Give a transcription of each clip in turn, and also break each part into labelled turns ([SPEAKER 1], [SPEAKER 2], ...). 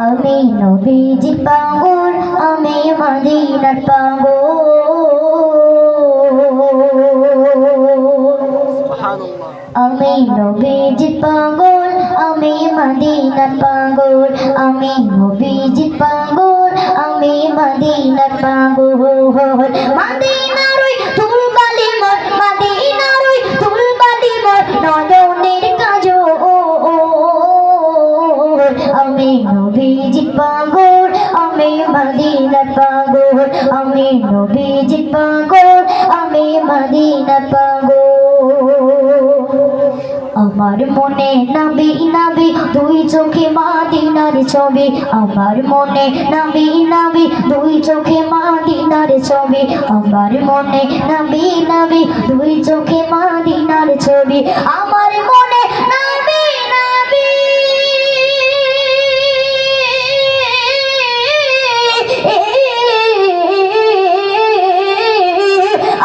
[SPEAKER 1] আমি নবীজির পাগল, আমি মদিনার পাগল। আমি নবীজির পাগল, আমি মদিনার পাগল। আমি নবীজির পাগল, আমি মদিনার পাগল। মদিনার ওই ধুলবালি মোর, মদিনার ওই ধুলবালি মোর নয়নের কাজল। আমি নবীজির পাগল, আমি মদিনার পাগল। আমি নবীজির পাগল, আমি মদিনার পাগল। আমার মনে নবী নবী দুই চোখে মদিনার ছবি। আমার মনে নবী নবী দুই চোখে মদিনার ছবি। আমার মনে নবী নবী দুই চোখে মদিনার ছবি। আমার মনে নবী নবী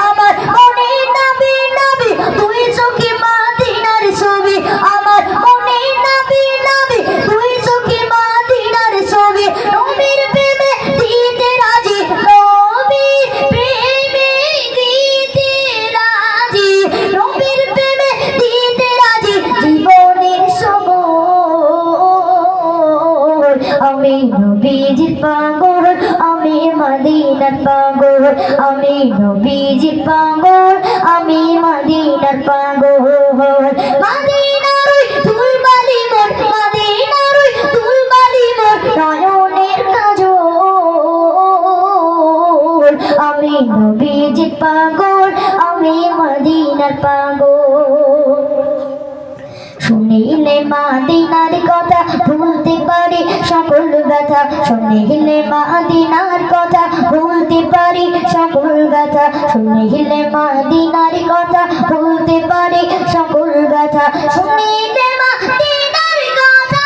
[SPEAKER 1] আমার মনে নবী নবী দুই চোখে মদিনার ছবি। আমার মনে নবী নবী দুই চোখে মদিনার ছবি। নবীর প্রেমে দিতে রাজি, নবীর প্রেমে দিতে রাজি, নবীর প্রেমে দিতে রাজি জীবনের সবল। আমি নবীজির পাগল, আমি মদিনার পাগল। আমি নবীজির পাগল, আমি মদিনার পাগল। মদিনার ওই ধুলবালি মোর, মদিনার ওই ধুলবালি মোর নয়নের কাজল। আমি নবীজির পাগল, আমি মদিনার পাগল। শুনিলে মদিনার কথা ভুলতে পারি সকল ব্যথা। শুনিলে মদিনার কথা ভুলতে পারি সকল ব্যথা। শুনিলে মদিনার কথা ভুলতে পারি সকল ব্যথা। শুনিলে মদিনার কথা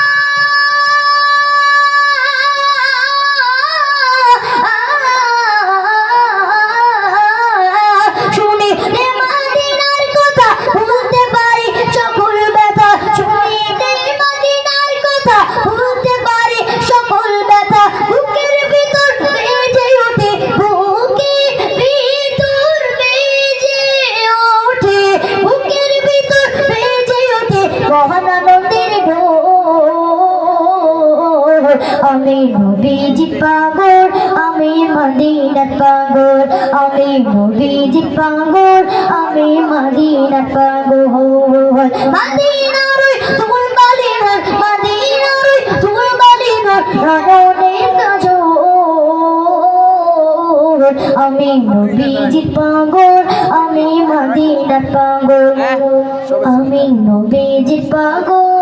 [SPEAKER 1] শুনিলে মদিনার কথা ভুলতে পারি সকল ব্যথা। শুনিলে মদিনার কথা ভুলতে পারি সকল ব্যথা। বুকের ভিতর বেজে ওঠে, বুকের ভিতর বেজে ওঠে, বুকের ভিতর বেজে ওঠে মহান আনন্দের ঢোল। আমি নবীজির পাগল, আমি মদিনার পাগল। আমি নবীজির পাগল, আমি মদিনার পাগল। মদিনার ওই ধুলবালি মোর, মদিনার ওই ধুলবালি মোর নয়নের কাজল। আমি নবীজির পাগল, আমি মদিনার পাগল। আমি নবীজির পাগল।